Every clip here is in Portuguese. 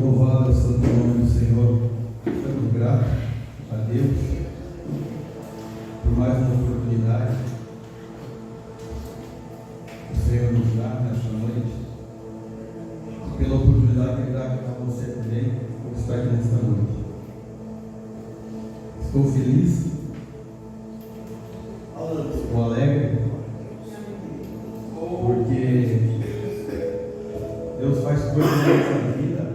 Louvado seja o nome do Senhor. Estamos gratos a Deus por mais uma oportunidade que o Senhor nos dá nesta noite, pela oportunidade que Ele dá a você também por estar aqui nesta noite. Estou feliz, estou alegre, porque Deus faz coisas na nossa vida,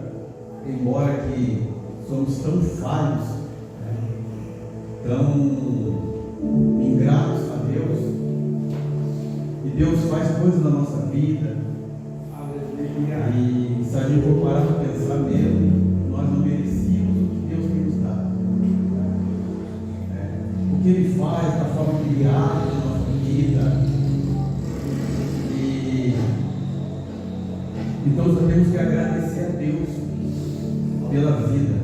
embora que somos tão falhos, tão ingratos a Deus, e Deus faz coisas na nossa vida. E se a gente for parar para pensar mesmo, nós não merecíamos o que Deus tem nos dado. O que Ele faz, da forma que Ele age na nossa vida. Então nós temos que agradecer a Deus pela vida.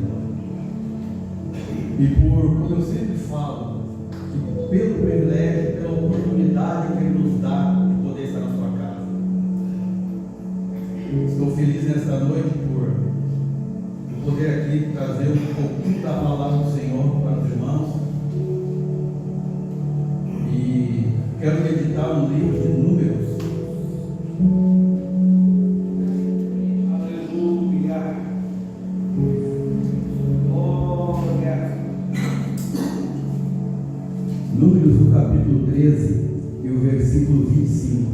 E como eu sempre falo, que pelo privilégio, pela oportunidade que Ele nos dá de poder estar na sua casa. Estou feliz nesta noite por poder aqui trazer um pouquinho da palavra do Senhor para os irmãos. E quero meditar no livro de Números. Números, no capítulo 13 e o versículo 25.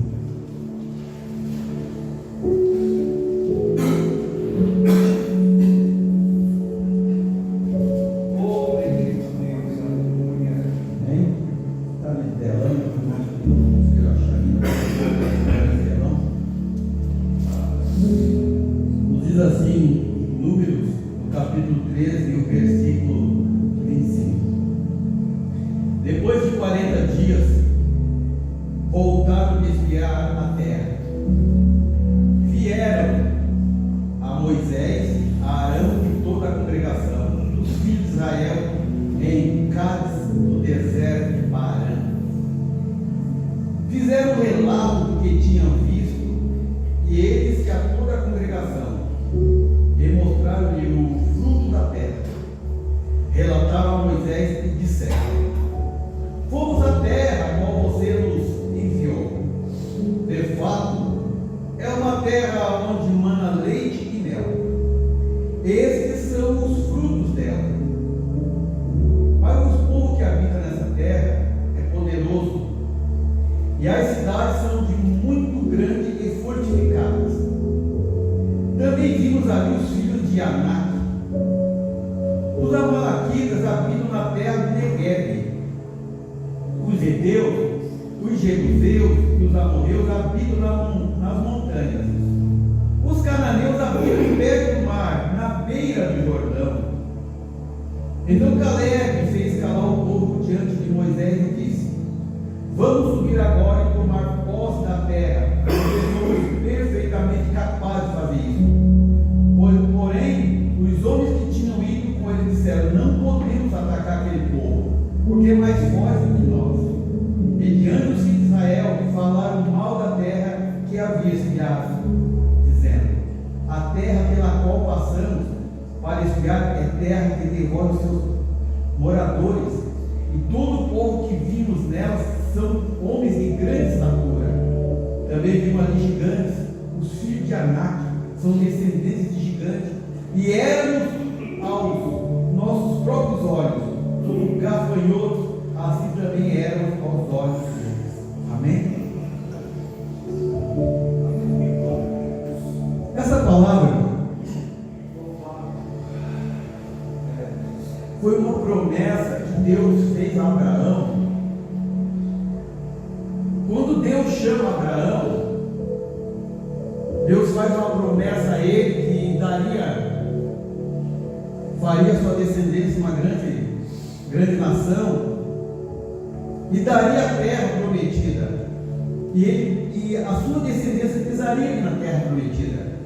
Está na tela, não sei achar ainda. Nos diz assim, Números, no capítulo 13 e o versículo 25. Depois de 40 dias, voltaram a espiar a terra. Vieram a Moisés, a Arão e toda a congregação dos filhos de Israel em Cádiz, no deserto de Parã. Fizeram um relato do que tinham visto, e eles e a toda a congregação, e mostraram-lhe o fruto da terra. Relataram a Moisés e disseram: fomos à terra a qual você nos enviou. De fato, é uma terra onde mana leite e mel. Estes são os frutos dela. Mas o povo que habita nessa terra é poderoso, e as cidades são de muito grande e fortificadas. Também vimos ali os filhos de Anak. Os amalequitas habitam na terra de Negueb. Os heteus, os jebuseus e os amorreus habitam nas montanhas. Os cananeus habitam perto do mar, na beira do Jordão. Então Caleb fez calar o povo diante de Moisés e disse: vamos subir agora e tomar posse da terra, porque somos perfeitamente capazes de fazer isso. Porém, os homens que tinham ido com ele disseram: não podemos atacar aquele povo, porque é mais forte do que nós. E diante dos filhos de Israel falaram mal da terra que havia espiado, dizendo: a terra pela qual passamos para espiar é terra que devora os seus moradores, e todo o povo que vimos nelas são homens de grande estatura. Também vimos ali gigantes, os filhos de Anak são descendentes de gigantes, e éramos aos nossos próprios olhos como gafanhotos, assim também eram aos olhos deles. Amém? Essa palavra foi uma promessa que Deus fez a Abraão. Quando Deus chama Abraão, Deus faz uma promessa a ele que faria sua descendência uma grande nação, e daria a terra prometida, e a sua descendência pisaria na terra prometida.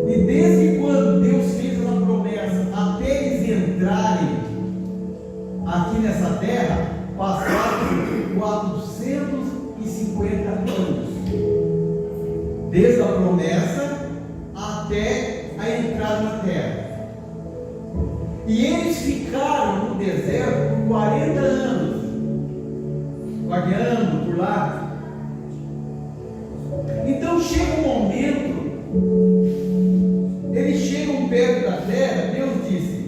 E desde quando Deus fez uma promessa até eles entrarem aqui nessa terra, passaram 450 anos, desde a promessa até até a entrada na terra. E eles ficaram no deserto por 40 anos, vagueando por lá. Então chega um momento, eles chegam perto da terra. Deus disse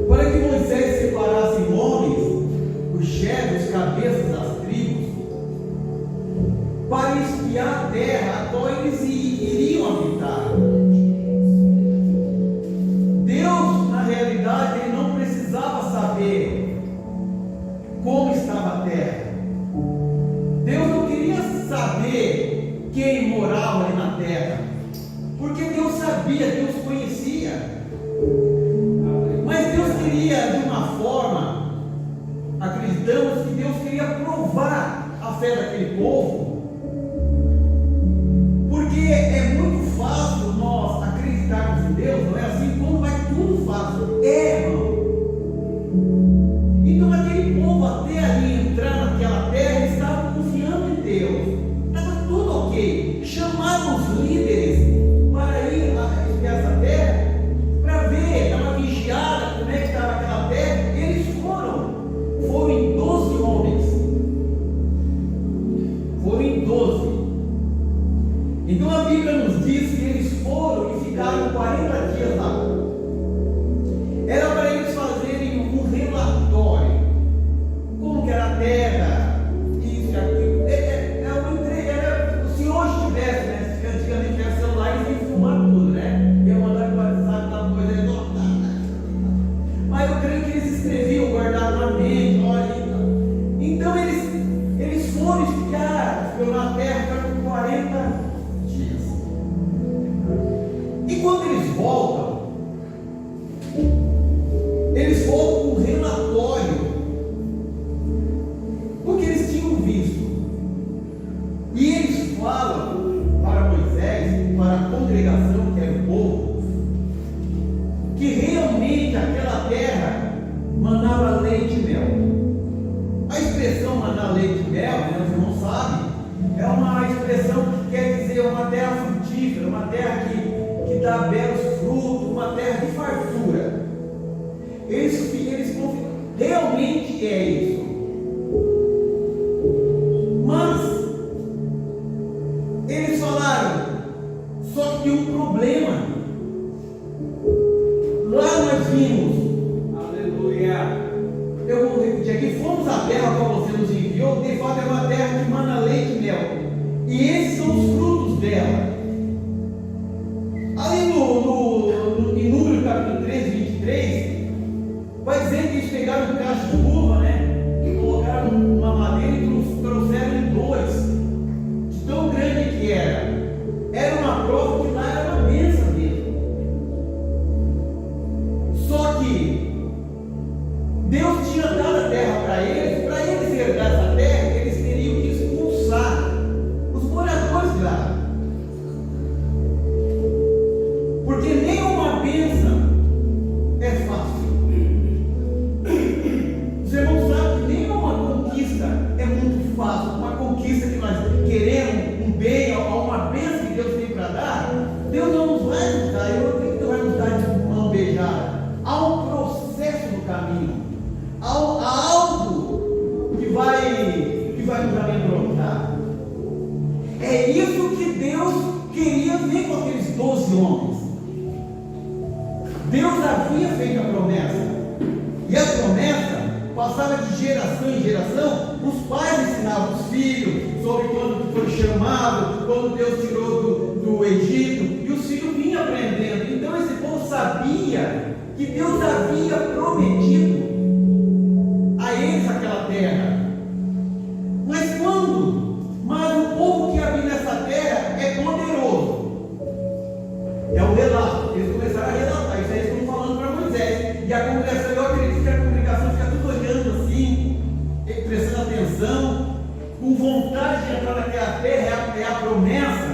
para que Moisés separasse homens, os chefes, os cabeças das tribos, para espiar a terra a qual eles iriam habitar. Deus, na realidade, ele não precisava saber como estava a terra. Deus não queria saber quem morava ali na terra, porque Deus sabia, Deus conhecia. Mas Deus queria, de uma forma, acreditamos que Deus queria provar a fé daquele povo, porque é muito fácil nós acreditarmos em Deus, não é assim? Como vai tudo fácil? Irmão. Então aquele povo, até ali entrar naquela terra, eles estavam confiando em Deus. Estava tudo ok. Chamaram os líderes para ir espiar essa terra, para ver, dar uma vigiada, como é que estava aquela terra. Eles foram em 12 homens. Foram em 12. Então a Bíblia nos diz que eles foram e ficaram 40 dias lá. Era para eles fazerem um relatório, como que era a terra, isso e aquilo. Se hoje tivesse, né? Se antigamente tivesse celular, eles iam filmar tudo, né? Iam mandar para o WhatsApp da coisa lotada. Mas eu creio que eles escreviam, guardavam na mente, olha. Então eles foram espiar na terra por 40 dias. E quando eles voltam com um relatório do que eles tinham visto. E eles falam para Moisés, para a congregação, que era o povo, que realmente aquela terra mandava leite e mel. A expressão mandar leite e mel, né, os irmãos sabem, é uma expressão que quer dizer uma terra frutífera, uma terra que dá belos frutos, uma terra de fartura. Eles realmente é isso. Mas eles falaram, só que tem um problema. Lá nós vimos, aleluia, eu vou repetir aqui, fomos à terra qual você nos enviou. De fato é uma terra que manda leite e mel, e esses são os frutos dela. Ali em Número capítulo 13, 23, vai dizer que eles pegaram um cacho de uva, né? E colocaram uma madeira e trouxeram em dois, de tão grande que era. Era uma prova que lá era uma bênção mesmo. Só que Deus tinha dado a terra para eles herdar essa terra, eles teriam que expulsar os moradores de lá. Porque nenhuma bênção é fácil. Os irmãos sabem que nenhuma conquista é muito fácil. Uma conquista que nós queremos, um bem, uma bênção que Deus tem para dar, Deus não nos vai nos dar. Eu não creio que Deus vai nos dar de mão beijada. Há um processo no caminho. Há algo que vai nos amedrontar. É isso que Deus queria ver com aqueles 12 homens. Deus havia feito a promessa, e a promessa passava de geração em geração. Os pais ensinavam os filhos sobre quando foi chamado, quando Deus tirou do Egito, e os filhos vinham aprendendo. Então esse povo sabia que Deus havia prometido a eles aquela terra. Mas o povo que habita nessa terra é poderoso. É o relato. Eles começaram a relatar. Isso aí eles estão falando para Moisés. E a congregação, eu acredito que a congregação fica tudo olhando assim, prestando atenção, com vontade de entrar naquela terra, é a promessa.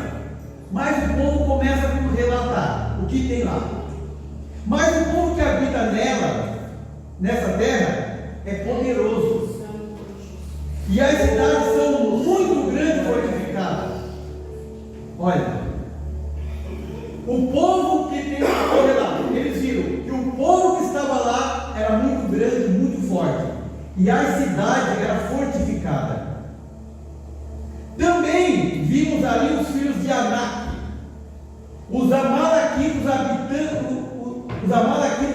Mas o povo começa a relatar o que tem lá. Mas o povo que habita nessa terra, é poderoso. E as cidades são muito grandes e fortificadas. Olha, O povo que tem lá, eles viram que o povo que estava lá era muito grande, muito forte, e a cidade era fortificada. Também vimos ali os filhos de Anak, os amalequitas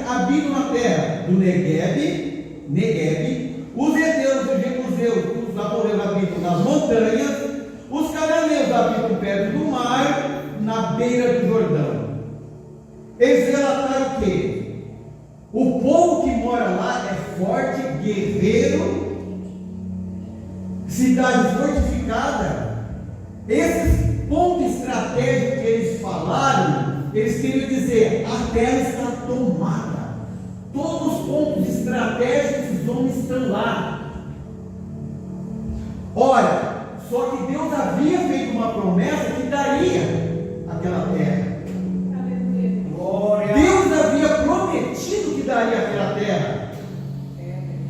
habitam na terra do Negueb, os heteus, os jebuseus, os amorreus habitam nas montanhas, os cananeus habitam perto do mar, na beira do Jordão. Eles relataram o quê? O povo que mora lá é forte, guerreiro, cidade fortificada. Esses pontos estratégicos que eles falaram, eles queriam dizer: a terra está tomada. Todos os pontos estratégicos, os homens estão lá. Ora, só que Deus havia feito uma promessa que daria aquela terra. Deus havia prometido que daria aquela terra.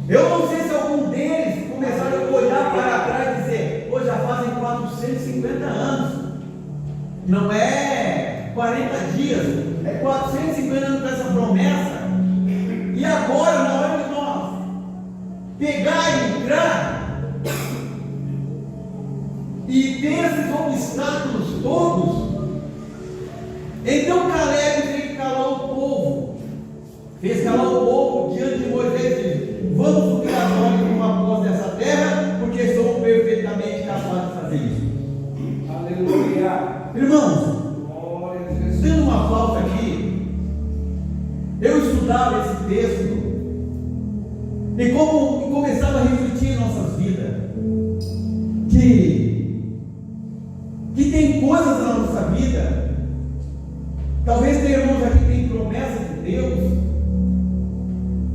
Eu não sei se algum deles começaram a olhar para trás e dizer: hoje já fazem 450 anos, não é 40 dias, é 450 anos dessa promessa, e agora, na hora de nós pegar e entrar e ter esses obstáculos todos, então Caleb fez calar o povo, diante de Moisés, e disse: vamos subir agora e tomar posse dessa terra, porque somos perfeitamente capazes de fazer isso. Aleluia. Irmãos, dando uma pausa aqui, eu estudava esse texto e começava a refletir em nossas vidas que tem coisas na nossa vida. Talvez tenha irmãos aqui que tem promessas de Deus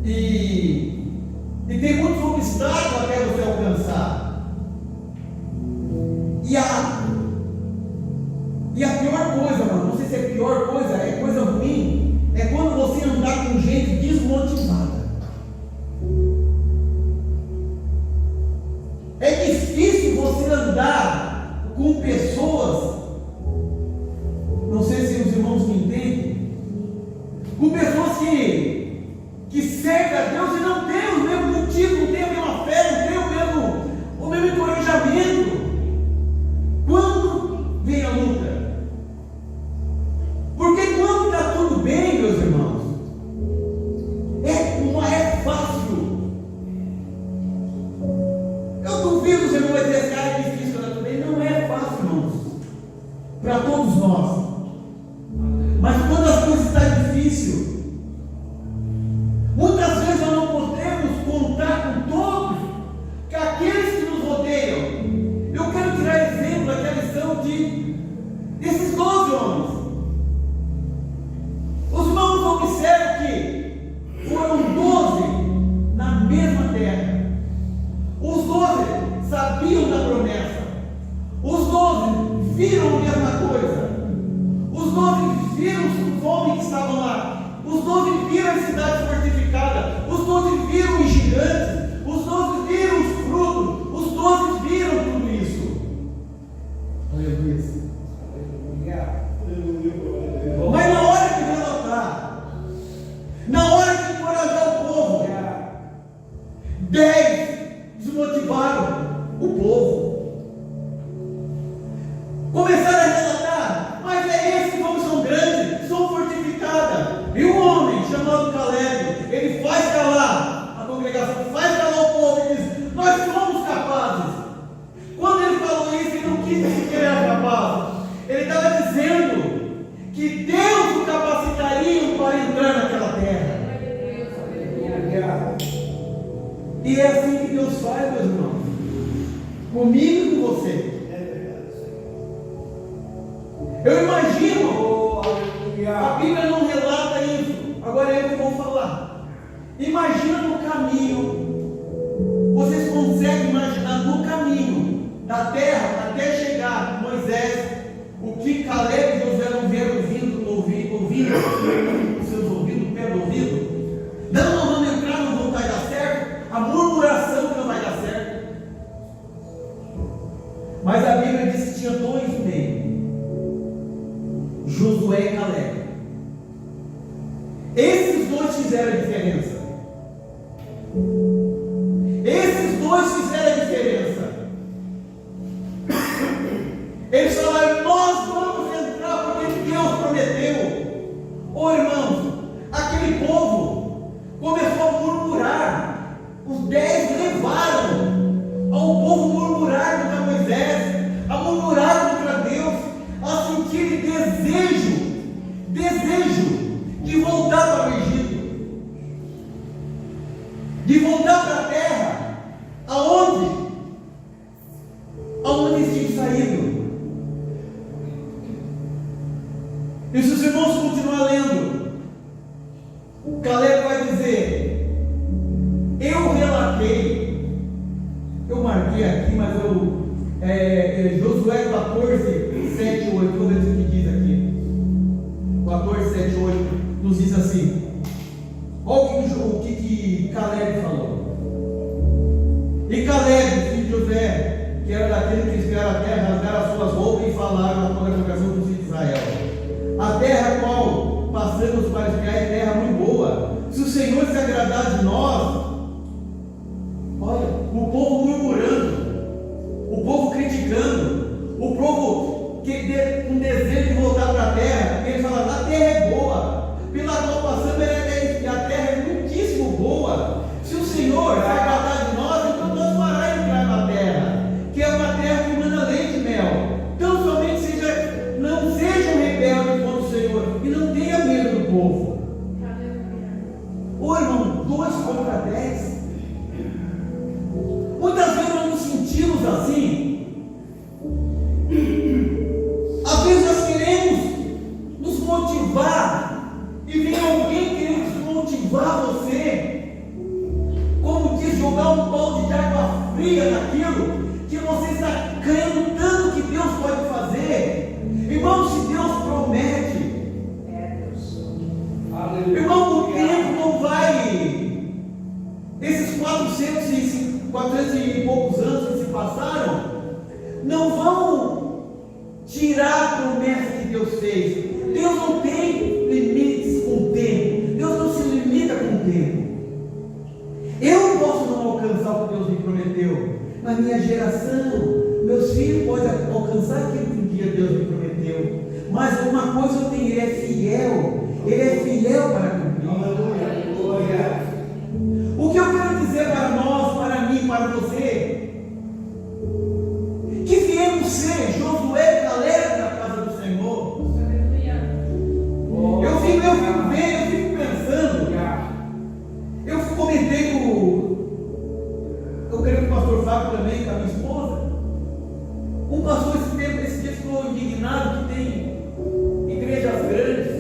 e tem muitos obstáculos até você alcançar. E a pior coisa, mano, não sei se é a pior coisa, é coisa ruim, é quando você andar com gente desmotivada. É difícil você andar com pessoas, não sei se os irmãos me entendem, com pessoas que servem a Deus e não têm o mesmo motivo, não têm a mesma fé, não têm o mesmo encorajamento. Quando vem a luta? Porque quando está tudo bem, meus irmãos, não é fácil. Eu duvido que você vai dizer: cara, é difícil quando está tudo bem. Não é fácil, irmãos, para todos nós. Mas quando as coisas estão difíceis, muitas vezes nós não podemos contar com todos, que aqueles que nos rodeiam. Eu quero tirar exemplo daquela lição desses 12 homens. Os irmãos observam que foram 12 na mesma terra. Os 12 sabiam da promessa. Os 12 viram a mesma coisa. Os 12 viram os homens que estavam lá. Os 12 viram a cidade fortificada. Os 12 viram os gigantes. Os 12 viram os frutos. Os 12 viram tudo isso. Aleluia. Mas na hora de relatar, na hora de encorajar o povo, 10 desmotivaram o povo. Começaram a relatar: mas é esses que são grandes, são fortificadas. E um homem chamado Caleb, ele faz calar a congregação, faz calar o povo e diz: nós somos capazes. Quando ele falou isso, ele não quis dizer que ele era capaz. Ele estava dizendo que Deus o capacitaria para entrar naquela terra. E é assim que Deus faz, meus irmãos, comigo e com você. Eu imagino, a Bíblia não relata isso, agora é eu que vou falar. Imagina no caminho, vocês conseguem imaginar no caminho da terra até chegar Moisés, o que Caleb e Josué não vieram ouvindo com seus ouvidos, pé do ouvido? Não vamos entrar, não vai dar certo. A murmuração que não vai dar certo. Mas a Bíblia diz que tinha 2 meios: Josué Josué e Caleb. Esses dois fizeram a diferença. Esses dois fizeram a diferença. Eles falaram: nós vamos entrar porque Deus prometeu. Ô irmãos, aquele povo começou a murmurar. Os 10 levaram ao povo murmurar contra Moisés, a murmurar contra Deus, a sentir desejo de voltar para o Egito, de voltar para a terra, aonde eles tinham saído. E se os irmãos continuar lendo, Caleb vai dizer: eu relatei, eu marquei aqui, mas Josué 14, 7, 8, vou ver o que diz aqui. 14, 7, 8 nos diz assim: olha o que Caleb falou. E Caleb, filho de José, que era daquele que espiaram a terra, rasgaram as suas roupas e falaram a toda a congregação dos filhos de Israel: a terra qual passamos para espiar é terra muito boa. Se o Senhor se agradar de nós, olha, o povo murmurando, o povo criticando, o povo com desejo de voltar para a terra. Eles falaram: a terra é boa, pela qual passamos, a terra é muitíssimo boa. Se o Senhor se agradar de nós, então nós fará entrar na terra, que é uma terra que manda leite e mel. Então somente não sejam rebeldes contra o Senhor e não tenha medo do povo. Ô irmão, 2 contra 10. Muitas vezes nós nos sentimos assim. Às vezes nós queremos nos motivar e vem alguém querendo desmotivar você, como diz, jogar um balde de água fria naquilo que você está crendo tanto que Deus pode fazer. Irmão, se Deus promete, irmão, o tempo não vai, esses 400 e poucos anos que se passaram, não vão tirar a promessa que Deus fez. Deus não tem limites com o tempo. Deus não se limita com o tempo. Eu posso não alcançar o que Deus me prometeu, mas minha geração, meus filhos podem alcançar aquilo que um dia Deus me prometeu. Mas uma coisa eu tenho: Ele é fiel. Ele é fiel para cumprir. O que eu quero dizer para nós, para mim, para você, que viemos ser Josué e Caleb na casa do Senhor. Eu fico pensando. Eu comentei eu creio que o pastor Fábio também, com a minha esposa. Um pastor esse dia ficou indignado que tem igrejas grandes.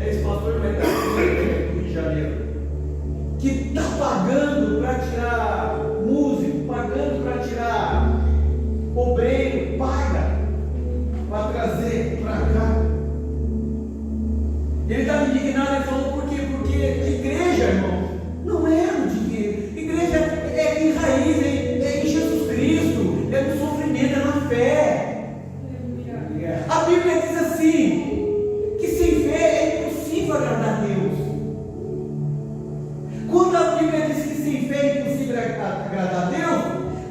Esse pastor vai estar no Rio de Janeiro, que está pagando para tirar músico, pagando para tirar obreiro, paga para trazer para cá. Ele estava indignado, ele falou: por quê? Porque igreja, irmão, não é no dinheiro. Igreja é em raiz, é em Jesus Cristo, é no sofrimento, é na fé. A Bíblia diz assim, que sem fé é impossível agradar a Deus. Quando a Bíblia diz que sem fé é impossível agradar a Deus,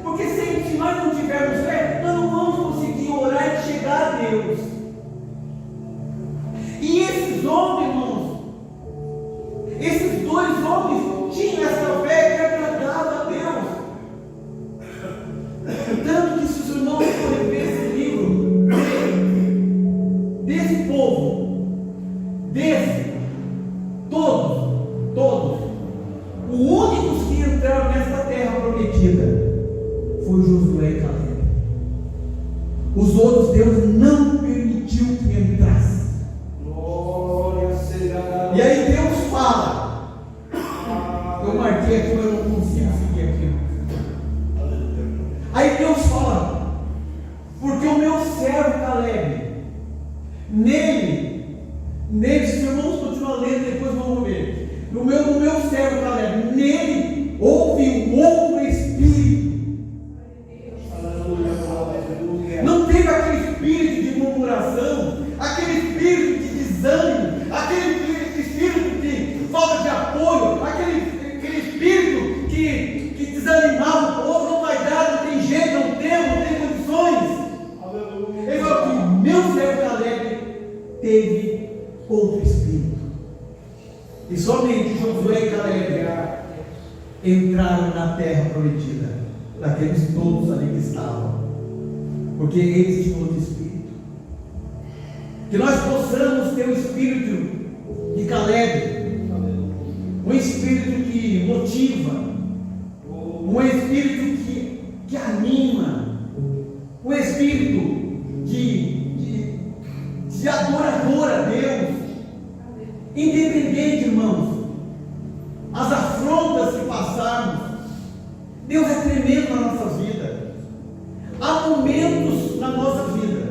porque se nós não tivermos fé, nós não vamos conseguir orar e chegar a Deus. E esses homens, irmãos, esses 2 homens tinham essa fé que agradava a Deus. Tanto que, se os irmãos forem ver esse livro desse povo, todos, os únicos que entraram nessa terra prometida foi Josué e Caleb. Os outros Deus não permitiu que entrassem. E aí Deus fala, eu marquei aqui, mas eu não consigo seguir aqui. Aí Deus fala: porque o meu servo Caleb, nele, se os irmãos continuam lendo, depois vamos ver. No meu servo Caleb, nele houve um outro espírito. Não teve aquele espírito de murmuração, aquele espírito teve outro espírito. E somente Josué e Caleb entraram na terra prometida, daqueles todos ali que estavam, porque eles tinham outro espírito. Que nós possamos ter o espírito de Caleb, um espírito que motiva, um espírito que anima, um espírito de adorador a Deus, independente, irmãos, as afrontas que passarmos. Deus é tremendo na nossa vida. Há momentos na nossa vida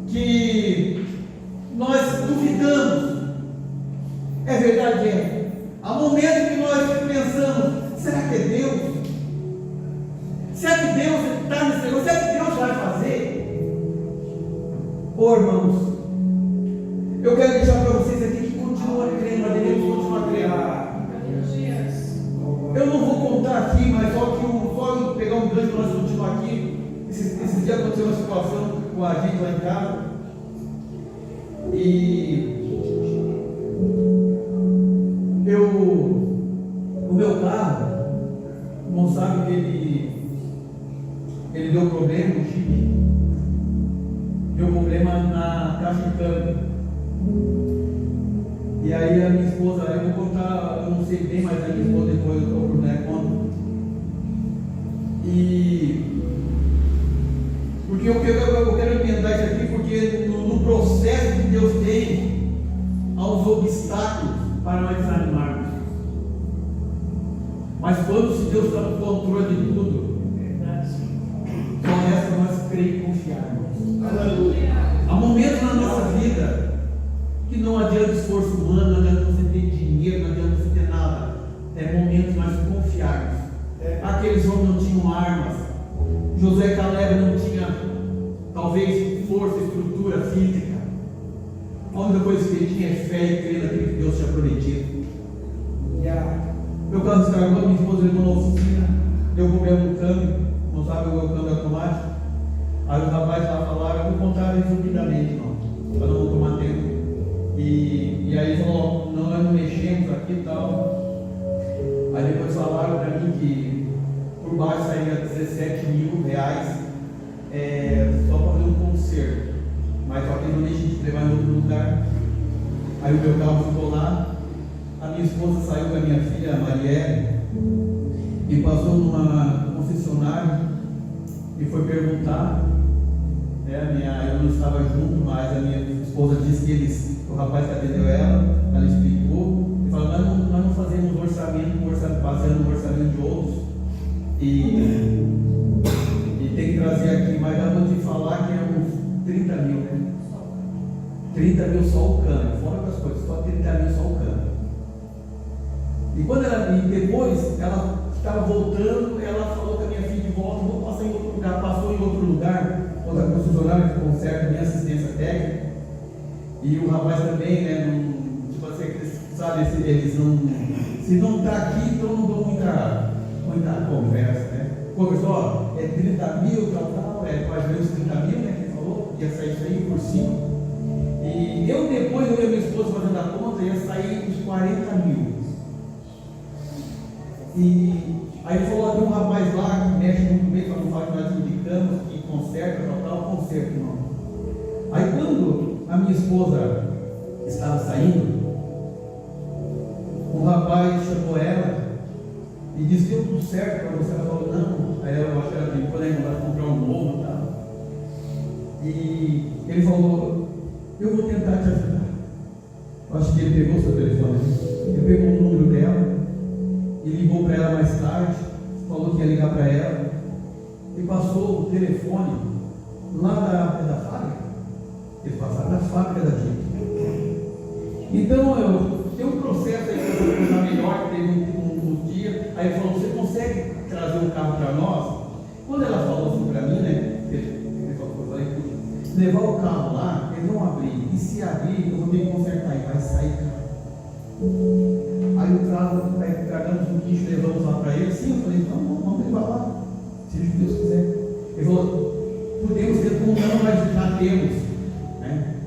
que nós duvidamos. É verdade, é. Há momentos que nós pensamos: será que é Deus? Será que Deus está nesse negócio? Será que Deus vai fazer? Ô irmãos, eu quero deixar para vocês aqui que continua crendo, mas devemos continuar crendo. Eu não vou contar aqui, mas só pegar um gancho para nós continuar aqui. Esses dias aconteceu uma situação com a gente lá em casa. E o meu carro, o irmão sabe que ele deu problema no chip. Deu problema na caixa de câmbio. E aí a minha esposa, eu vou contar, eu não sei bem, mas a minha esposa depois eu procuro, né, conta. E porque eu quero emendar isso aqui, porque no processo que Deus tem aos obstáculos para nós desanimarmos. Mas quando se Deus está no controle de tudo, só resta nós crer e confiarmos. Aleluia. Há momentos na nossa vida que não adianta esforço humano, não adianta você ter dinheiro, não adianta você ter nada. É momento de nós confiarmos. Aqueles homens não tinham armas. Josué e Caleb não tinham, talvez, força, estrutura física. A única coisa que ele tinha é fé e crer naquilo que Deus tinha prometido. Meu carro descarregou, minha esposa levou na oficina, deu problema no câmbio, não sabe o câmbio automático. Aí os rapazes lá falaram: eu vou contar resumidamente, para não tomar tempo. E aí ele falou: não, nós não mexemos aqui e tal. Aí depois falaram para mim que por baixo sairia R$17 mil, só para fazer um conserto, mas só que não deixa de levar em outro lugar. Aí o meu carro ficou lá. A minha esposa saiu com a minha filha, a Marielle, e passou numa concessionária e foi perguntar. Eu não estava junto, mas a minha esposa disse que o rapaz que atendeu ela explicou, e falou: nós não fazemos orçamento, baseando no orçamento de outros, e tem que trazer aqui, mas eu vou te falar que é uns 30 mil, né? 30 mil só o câmbio, fora das coisas, só 30 mil só o câmbio. E depois ela estava voltando, ela falou com a minha filha: de volta, vou passar em outro lugar. Passou em outro lugar, outra concessionária que conserta minha assistência técnica. E o rapaz também, né, tipo assim, sabe, eles não, se não está aqui, então não dão muita conversa, né? Conversou: ó, é 30 mil, tal, mais ou menos 30 mil, né, que ele falou, ia sair isso aí por 5. E depois eu e a minha esposa fazendo a conta, ia sair uns 40 mil. E aí ele falou: tem um rapaz lá que mexe muito bem, para não falar que nós indicamos, que conserta, conserta, não. Aí quando a minha esposa estava saindo, o rapaz chamou ela e disse: deu tudo certo para você? Ela falou: não. Aí ela achou que ela brincou, né, vai comprar um novo e tal. E ele falou: eu vou tentar te ajudar. Eu acho que ele pegou o seu telefone, ele pegou o número dela e ligou para ela mais tarde, falou que ia ligar para ela, e passou o telefone lá da fábrica. Eles passaram na fábrica da gente. Então tem um processo aí para essa coisa melhor, que teve um dia. Aí ele falou: você consegue trazer um carro para nós? Quando ela falou assim para mim, né, ele falou: eu falei, levar o carro lá, eles vão abrir, e se abrir, eu vou ter que consertar, e vai sair carro. Aí o carro, tragamos um guincho, levamos lá para ele. Sim, eu falei: então vamos levar lá, se Deus quiser. Ele falou: podemos ter como não, mas já temos.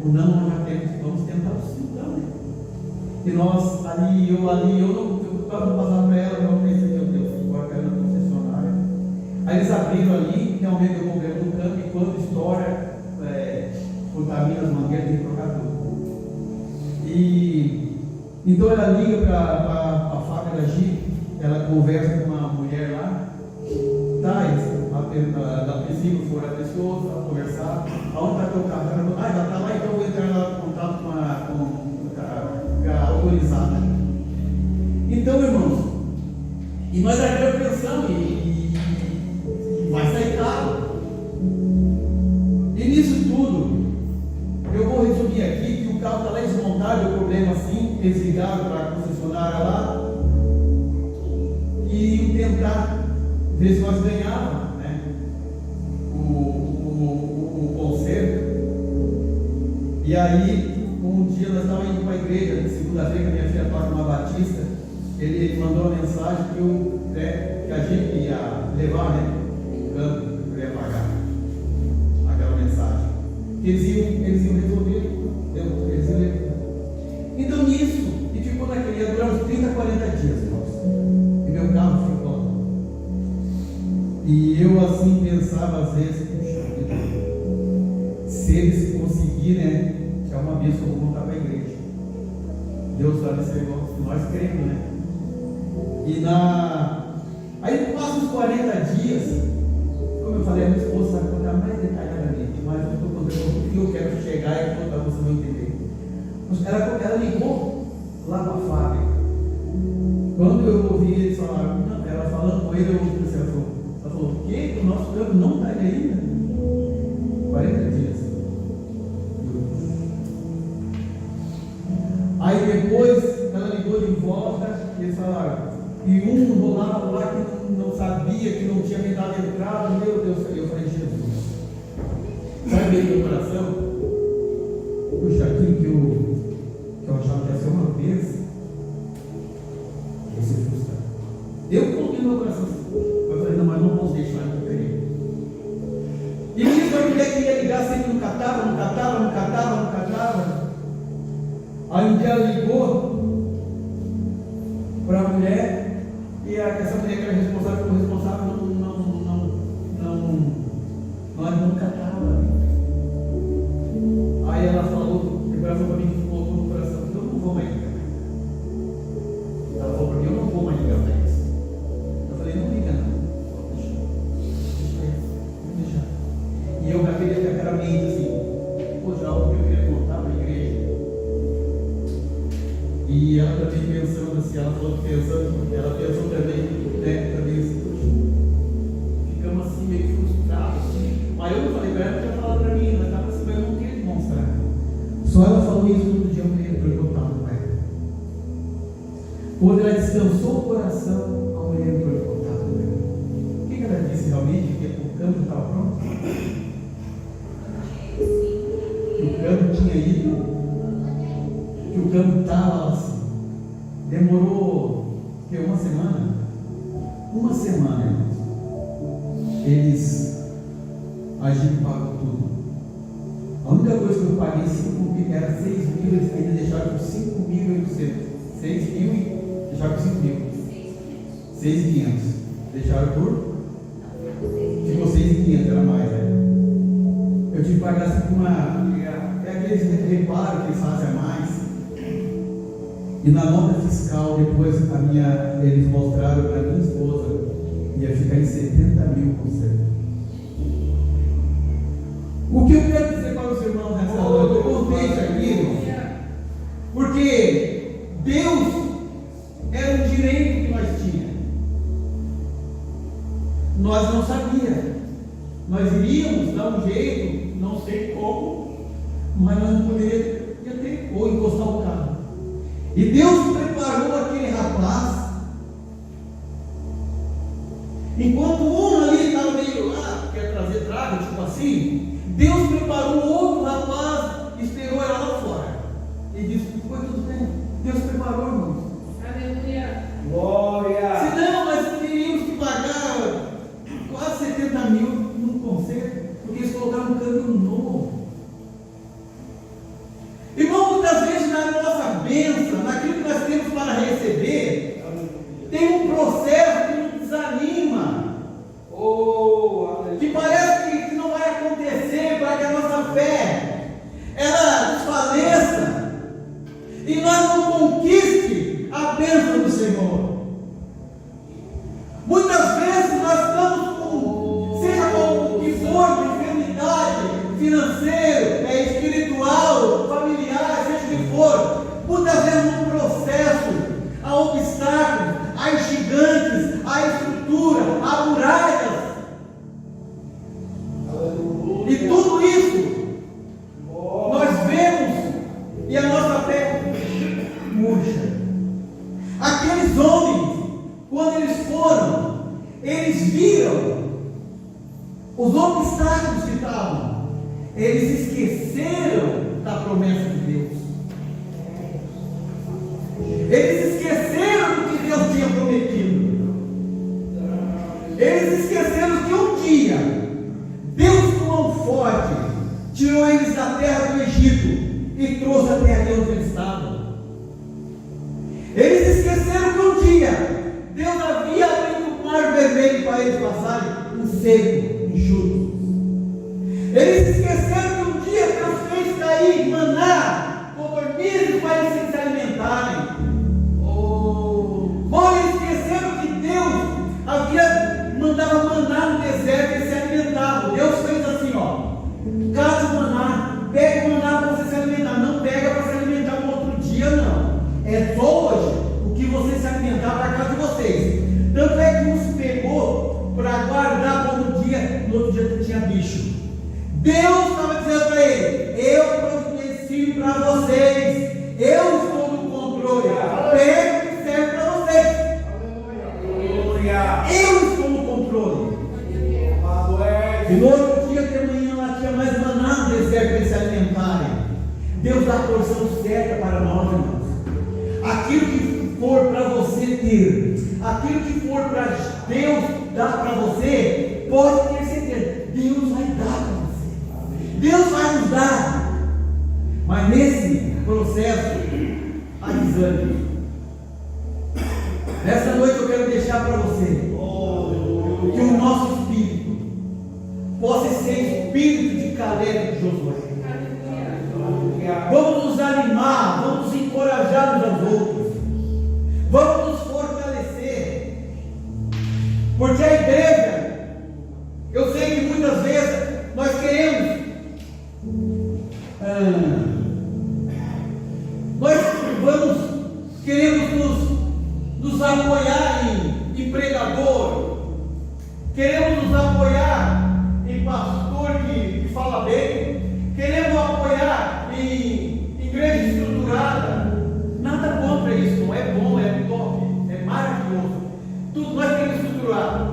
O não nós já temos, vamos tentar o sim então, né? E nós, eu não estava passar para ela, eu pensei, meu Deus, agora quero ir na concessionária. Aí eles abriram ali, realmente eu comprei no campo, e quando estoura, contamina as mangueiras, tem que trocar tudo. E então ela liga para a fábrica da Jeep, ela conversa com uma mulher lá, da princípio for a pessoa, para conversar, aonde está teu carro? Já está lá, então eu vou entrar lá em contato com a autorizada. Então, irmãos, e nós aqui pensamos, e vai sair caro. E nisso tudo, eu vou resumir aqui que o carro está lá desmontado, o problema assim, eles ligaram para a concessionária lá e tentar ver se nós ganhávamos, né, o conserto. E aí, um dia nós estávamos indo para a igreja, segunda-feira, que a minha filha toca uma batista, ele mandou uma mensagem que a gente ia levar, né, o campo, eu ia pagar aquela mensagem. Eles iam resolver, eles iam levar. Então nisso, e ficou naquele, ia durar uns 30, 40 dias, irmãos. E meu carro ficou lá. E eu assim pensava às vezes, puxa vida, se eles conseguirem, né, que é uma bênção, eu vou contar para a igreja. Deus vai receber nós queremos, né? Aí passa uns 40 dias, como eu falei, a minha esposa vai contar mais detalhadamente, mas eu estou contando o que eu quero chegar e contar, vocês vão entender. Ela ligou lá para a fábrica. Quando eu ouvi eles falar, ela falando com ele, eu ouvi assim, ela falou, o quê? O nosso campo não está aí ainda? 40 dias. Aí depois ela ligou de volta e eles falaram, e um rolava lá que não sabia, que não tinha me dado entrada, meu Deus, eu falei, Jesus, sabe aí meu coração? Puxa, aquilo que eu achava que ia ser uma bênção, eu se frustrar. Eu coloquei no meu coração assim, eu falei, não, mas não posso deixar de querer. E nisso a mulher queria ligar, sempre não catava. Aí um dia ela ligou para a mulher, e essa mulher que era responsável não catava. Aí ela falou, para mim, que colocou no coração, eu não vou mais ligar. Ela falou para mim, eu não vou mais ligar para isso. Eu falei, não liga não, deixa. E eu naquele dia aquela mente assim, poxa, algo que eu queria contar para a igreja. E ela também pensando assim, ela pensou também, né, também assim, ficamos assim meio frustrados, assim. Mas eu não falei para ela, ela tinha falado para mim, ela estava assim, mas eu não queria demonstrar. Só ela falou isso todo dia, eu queria perguntar com ela. Quando ela descansou o coração, a mulher entrou em contato com ela. O que ela disse realmente? Que o campo estava pronto? Que o campo tinha ido? Que o campo estava assim. Demorou uma semana? Uma semana, irmãos. Eles agiram e pagou tudo. A única coisa que eu paguei 5.000 era 6.000, eles ainda deixaram por 5.800. 6.000 e deixaram por 5.000. 6.500. Deixaram por? Ficou 6.500, era mais, né? Eu tive que pagar assim uma. É aqueles reparos que eles fazem a mais. E na nota fiscal, depois eles mostraram para a minha esposa, ia ficar em 70.000 por cento. O que eu quero dizer para os irmãos nessa noite? Eu contei isso aqui, porque Deus era um direito que nós tínhamos. Nós não sabíamos. Nós iríamos dar um jeito, não sei como, mas nós não poderíamos ter, ou encostar o carro. E Deus preparou aquele rapaz. Enquanto um ali estava meio lá, quer trazer trago, tipo assim, Deus preparou outro rapaz, esperou ela lá fora. E disse, foi tudo bem. Deus preparou, irmãos. Aleluia. Glória. Senão nós teríamos que pagar quase 70.000 num concerto, porque eles colocaram um câmbio novo. bênção, naquilo que nós temos para receber, tem um processo que nos desanima, que parece que não vai acontecer, para que a nossa fé ela desfaleça e nós não conquiste a bênção do Senhor. Muitas vezes nós estamos com, seja com o que for, de enfermidade financeira, espiritual, familiar, seja o que for, muitas vezes num processo, há obstáculos, há gigantes, há estrutura, há muralhas, e tudo isso nós vemos e a nossa fé murcha. Aqueles homens, quando eles foram, eles viram os obstáculos que estavam, eles esqueceram da promessa de Deus, eles esqueceram do que Deus tinha prometido, eles esqueceram que um dia Deus, com mão forte, tirou eles da terra do Egito e trouxe até ali onde eles estavam. Eles esqueceram que um dia Deus havia abrido o mar vermelho para eles passarem em seco, enxuto. Eles esqueceram que um dia Deus fez cair maná, codornizes para eles se alimentarem. Eles esqueceram que Deus havia mandado maná no deserto e eles se alimentavam. Deus fez assim, caça o maná, pega o maná para você se alimentar. Não pega para se alimentar no outro dia, não. É só hoje o que você se alimentar para casa de vocês. Tanto é que nos pegou para guardar para no outro dia tinha bicho. Deus estava dizendo para ele: eu providencio para vocês, eu estou no controle, pega o que serve para vocês. Eu estou no controle. E no outro dia de manhã lá tinha mais maná no deserto para eles se alimentarem. Deus dá a porção certa para nós, irmãos. Aquilo que for para você ter, aquilo que for para Deus dar para você, pode ter certeza, Deus vai dar para você. Deus vai nos dar. Mas nesse processo há desânimo. Nessa noite eu quero deixar para você que o nosso espírito possa ser espírito de Caleb e de Josué. Vamos nos animar, vamos nos encorajar uns aos outros, vamos nos fortalecer, porque a igreja, eu sei que muitas vezes nós queremos nos apoiar em pregador, queremos nos apoiar em pastor que fala bem, queremos apoiar em igreja estruturada. Nada contra isso, não é bom, é top, é maravilhoso. Tudo nós queremos estruturar.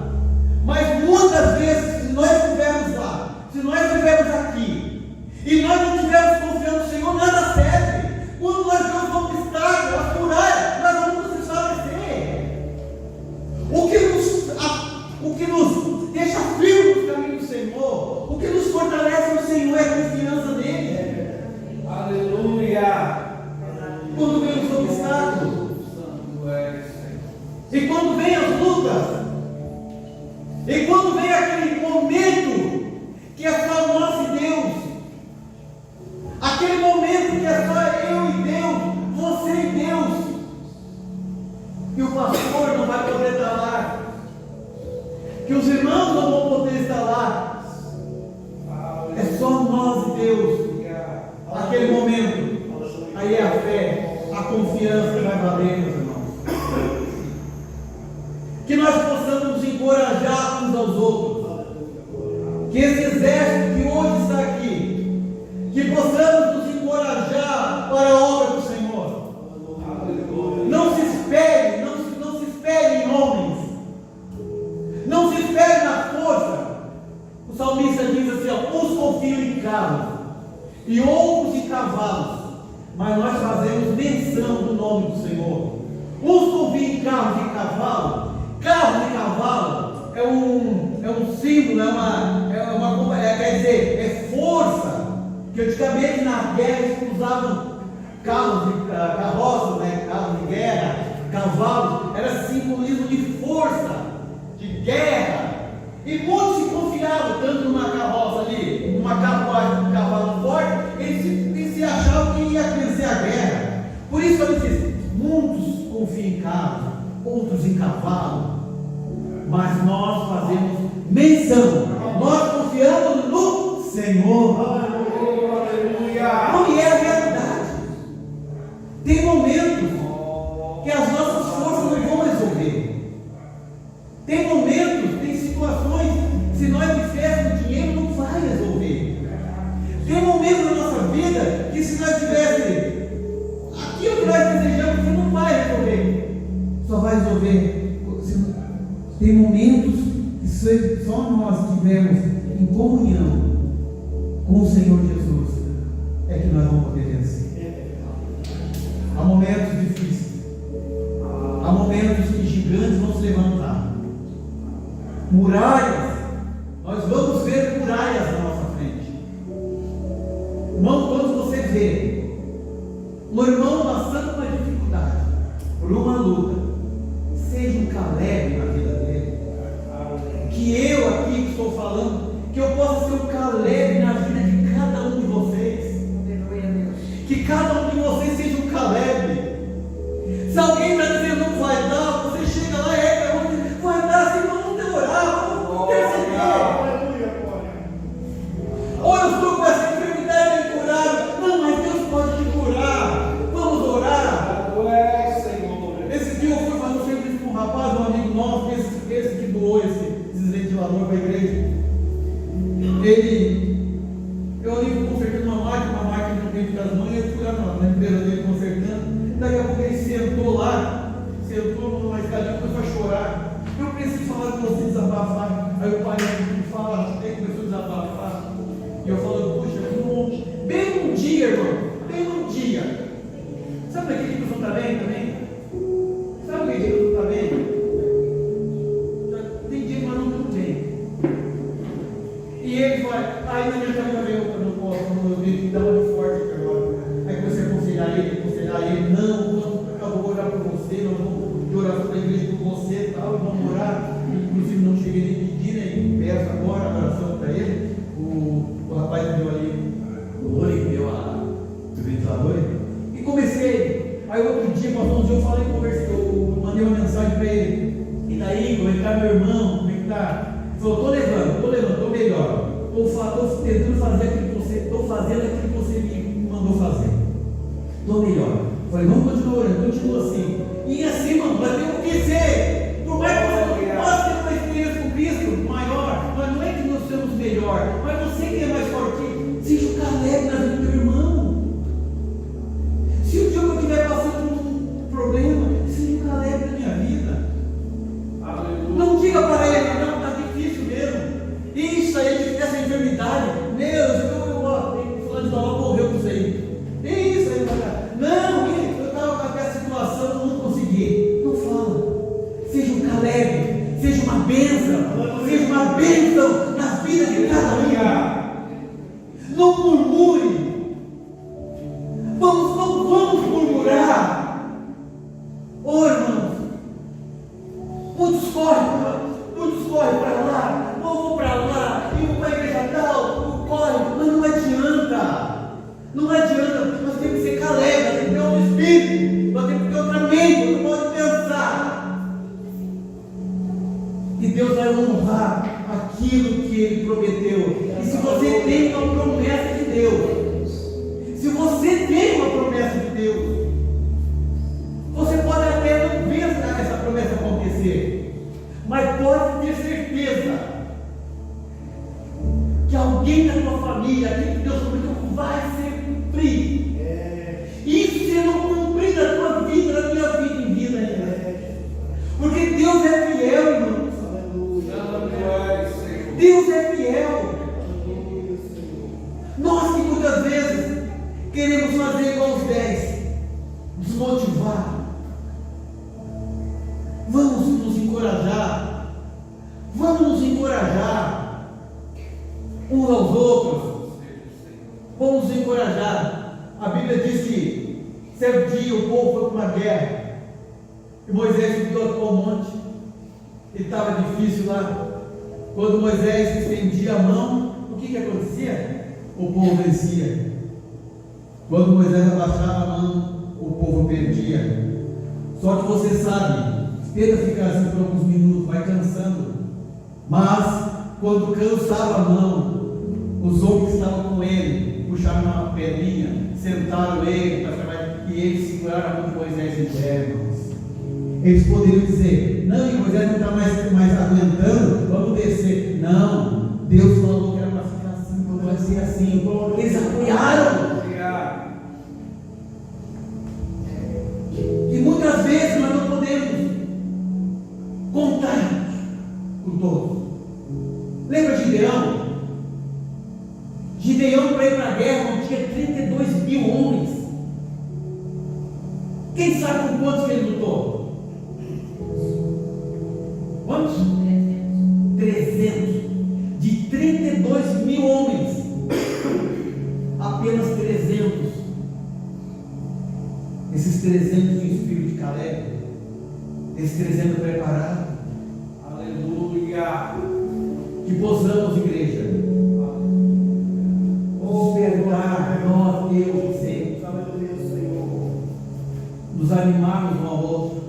Mas muitas vezes, se nós estivermos lá, se nós estivermos aqui, e nós não estivermos confiando no Senhor, nada serve. Quando nós vamos conquistar as muralhas, nós vamos nos desfalecer. O que nos deixa firme no caminho do Senhor, o que nos fortalece no Senhor é a confiança nele. Aleluia! Quando vem os obstáculos, e quando vem as lutas, e quando vem aquele momento que é só nós e Deus, aquele momento que é só eu e Deus, você e Deus, que o pastor não vai poder estar lá, que os irmãos não vão poder estar lá, é só nós e Deus, aquele momento, aí é a fé, a confiança que vai valer, meus irmãos. Que nós possamos nos encorajar uns aos outros, que esse exército que hoje está aqui, que possamos nos encorajar para a obra do Senhor. Não se espere, não se espere em homens, não se espere na força. O salmista diz assim: uns confiam em carros e outros em cavalos, mas nós fazemos menção do nome do Senhor. Uns confiam em carros e cavalos. Carro e cavalo é um símbolo, quer dizer, é força. Que antigamente na guerra eles usavam carroças, né? Carros de guerra, cavalos, era simbolismo de força, de guerra. E muitos se confiavam tanto numa carroça ali, numa carruagem, num cavalo forte, eles se achavam que ia vencer a guerra. Por isso ele diz: muitos confiam em carro, outros em cavalo, mas nós fazemos menção, nós confiamos no Senhor. Aleluia! Não é a realidade. Tem momentos que as nossas forças não vão resolver. Tem momentos, tem situações, se nós tivéssemos dinheiro, não vai resolver. Tem momentos na nossa vida que, se nós tivéssemos aquilo que nós desejamos, você não vai resolver. Só vai resolver. Tem momentos que só nós tivemos em comunhão com o Senhor Jesus é que nós vamos poder vencer. Há momentos difíceis, há momentos que gigantes vão se levantar, muralhas, nós vamos ver muralhas na nossa frente. Irmão, quando você vê um irmão passando por uma dificuldade, por uma luta, seja um Caleb na vida dele, que eu aqui que estou falando, que eu possa ser um Caleb na vida de cada um de vocês, que cada um de vocês seja um Caleb. Se alguém está dizendo não vai dar, você chega lá e pergunta: vai dar? Se não te orar, vamos perceber. Ou eu estou com essa enfermidade incurável, não, mas Deus pode te curar, vamos orar. Esse dia eu fui fazer um serviço com um rapaz, um amigo nosso, esse que doou esse ventilador para a igreja. Eu ali consertando uma máquina no tempo das manhas, eu fui lá na empresa dele consertando. Daqui a pouco ele sentou numa escadinha e começou a chorar. Eu preciso falar com você, desabafar. Aí o pai me fala, ele começou a desabafar. E eu falo: puxa, bem um dia, irmão, bem um dia. Sabe aquele que não está bem também? Sabe aquele que não está bem? Tem dia que nós não estamos bem. E ele vai, aí na minha casa eu não posso, eu vi que dá uma forte agora. Aí comecei a aconselhar ele, não, eu vou orar por você, nós vamos orar sobre a igreja por você e tal, vamos orar. Inclusive não cheguei nem a pedir, né? E peço agora a oração para ele. O rapaz que deu ali o olho, que deu o ventilador. E comecei. Aí outro dia, passou um dia, eu falei, eu mandei uma mensagem para ele. E daí, como é que está meu irmão? Como é que está? Ele falou: estou levando, estou melhor. Estou tentando fazer aquilo que você, estou fazendo aquilo que você me mandou fazer. Estou melhor. Falei: vamos continuar orando, continua assim. E assim, mano, vai ter o que ser. Por mais que você possa ter uma experiência com Cristo maior, mas não é que nós somos melhor, mas você que é mais forte, seja o Caleb na vida do teu irmão. Se o dia que eu estiver passando por um problema, seja o Caleb na minha vida. Não diga para ele: não, está difícil mesmo. Isso aí, essa enfermidade, o fulano de tal morreu com isso aí. Isso aí, não, eu estava com aquela situação, não consegui. Não fala. Seja um Caleb, seja uma bênção na vida de cada um. Não murmure. Não vamos murmurar. Ô irmãos, muitos correm para lá, vou para lá, e vou para a igreja tal, corre, mas não adianta. Não adianta, nós temos que ser Caleb, nós temos que ter outro espírito, nós temos que ter outra mente, não pode pensar. E Deus vai honrar aquilo que Ele prometeu. E se você tem uma promessa de Deus, você pode até não ver essa promessa acontecer, mas pode ter certeza que alguém da tua família, aquilo que Deus prometeu, vai ser cumprir. Isso se não cumprir na tua vida, na minha vida em vida ainda. Porque Deus é fiel, irmãos. Deus é fiel. Nós que muitas vezes queremos fazer igual os 10, desmotivar. Vamos nos encorajar. Vamos nos encorajar uns aos outros. Vamos nos encorajar. A Bíblia diz que Certo dia o povo foi para uma guerra, e Moisés subiu ao monte, e estava difícil lá. Quando Moisés estendia a mão, o que acontecia? O povo vencia. Quando Moisés abaixava a mão, o povo perdia. Só que você sabe, tenta ficar assim por alguns minutos, vai cansando. Mas, quando cansava a mão, os homens que estavam com ele puxaram uma pedrinha, sentaram ele para trabalhar, e eles seguraram a mão de Moisés em pé, irmãos. Eles poderiam dizer: não, Moisés não está mais aguentando, vamos descer. Não, Deus falou que era para ficar assim, para ser assim. Eles apoiaram. E muitas vezes nós não podemos contar com todos. Lembra de Gideão? Gideão, para ir para a guerra, não tinha 32 mil homens. Quem sabe com quantos que ele lutou? Quantos? 300. De 32 mil homens, apenas 300. Esses 300 tinham espírito de Caleb. Esses 300 preparados. Aleluia. Que possamos, igreja, despertar nós, Deus, sempre. Nos animarmos um ao outro.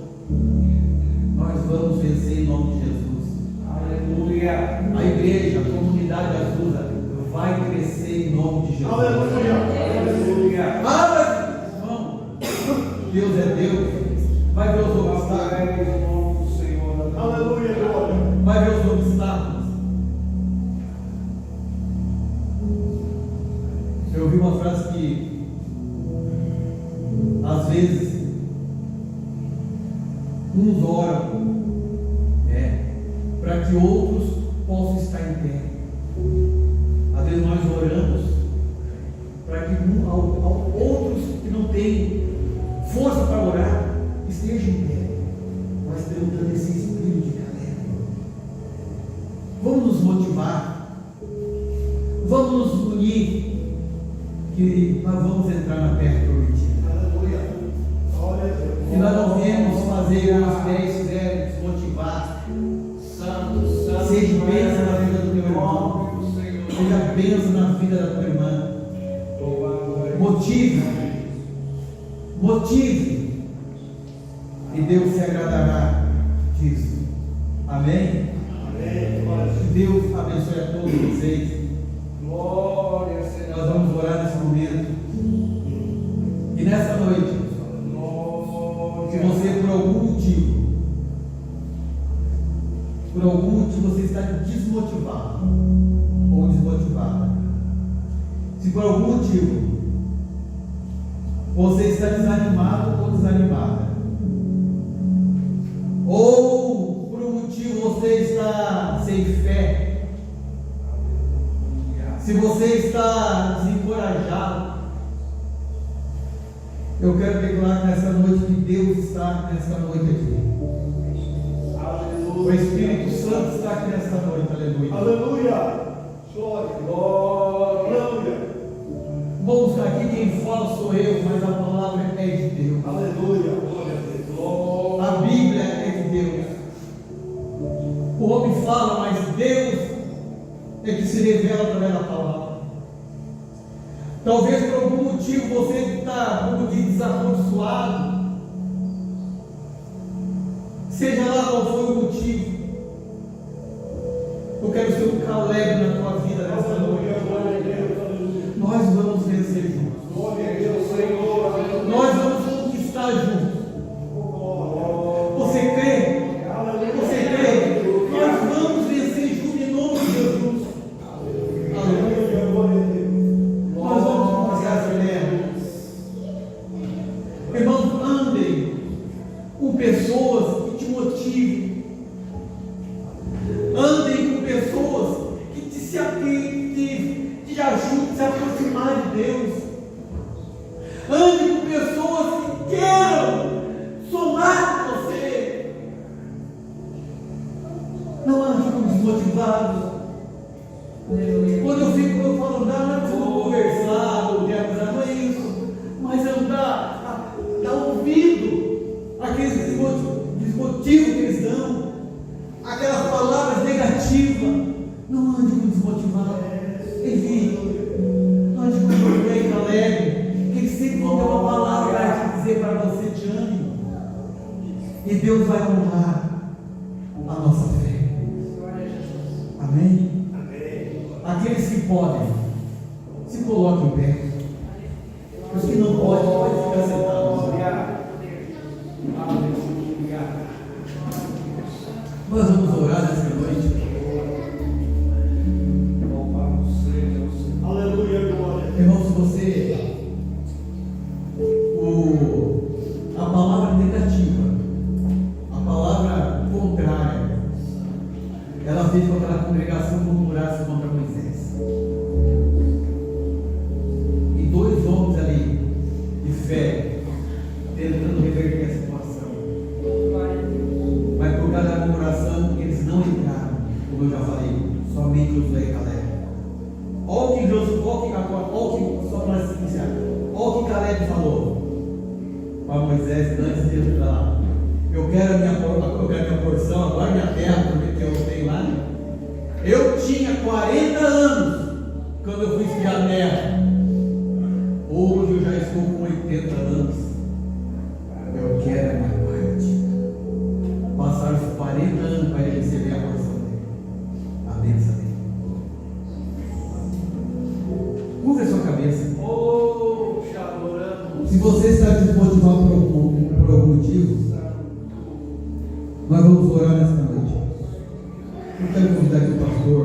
Nós vamos vencer em nome de Jesus. Aleluia. A igreja, a comunidade da Azusa vai crescer em nome de Jesus. Aleluia. Aleluia. Deus é Deus. Vai ver os obstáculos em nome do Senhor. Aleluia. Vai ver os obstáculos. Eu ouvi uma frase que às vezes uns oram para que outros possam estar em pé. Às vezes nós oramos para que outros que não têm força para orar estejam em pé. Nós estamos dando esse espírito de galera. Vamos nos motivar, vamos nos unir, que nós vamos entrar na terra prometida. Aleluia. E nós não viemos fazer os 10 velhos motivar. Seja bênção na vida do teu irmão, seja bênção na vida da tua irmã. Motive, e Deus se agradará disso. Amém? Que Deus abençoe a todos vocês. Glória a Deus. Nós vamos orar nesse momento. E nessa noite, se você por algum motivo você está desmotivado ou desmotivada, se por algum motivo você está desanimado ou desanimada, ou por um motivo você está sem fé, se você está desencorajado, eu quero declarar nessa noite que Deus está nessa noite aqui. O Espírito Santo está aqui nesta noite, aleluia. Aleluia. Glória. Vamos aqui, quem fala sou eu, mas a palavra é de Deus. Aleluia. Glória. A Bíblia é de Deus. O homem fala, mas Deus é que se revela através da palavra. Talvez por algum motivo você está, como diz, desabençoado. Seja lá qual for o motivo, eu quero ser um Caleb na tua vida nessa noite. Nós vamos vencer juntos. Nós vamos conquistar juntos. Você crê? Você crê? Nós vamos vencer juntos em nome de Jesus. Aleluia. Nós vamos conquistar essa terra. Irmãos, andem com pessoas que te motivem. Andem com pessoas que te ajudem a se aproximar de Deus. Ande com pessoas que queiram somar com você. Não ande com desmotivados. Quando eu falo andar, não é como conversar, ou não é isso, mas andar motivado. Enfim, ande com o bem, alegre, que ele sempre tem uma palavra para te dizer para você de ânimo. E Deus vai honrar a nossa fé. Amém? Aqueles que podem, se coloquem em pé. Os que não podem, podem ficar sentados. Nós vamos orar nessa noite. Aleluia, glória. Irmão, se você a palavra negativa, a palavra contrária, ela fez com que aquela congregação murmurasse contra Moisés. E dois homens ali de fé tentando reverter a situação. Mas por causa da murmuração eles não entraram, como eu já falei, somente Josué e Caleb. Olha o que Caleb falou para Moisés antes de ele falar: eu quero a minha porção, agora minha terra que eu tenho lá. Eu tinha 40 anos quando eu fui espiar a terra. Hoje eu já estou com 80 anos. Eu quero a minha parte. Passaram os 40 anos para ele receber a porção dele, a bênção dele. Curva a sua cabeça. Se você está desmotivado por algum motivo, nós vamos orar nessa noite. Eu quero convidar aqui o pastor.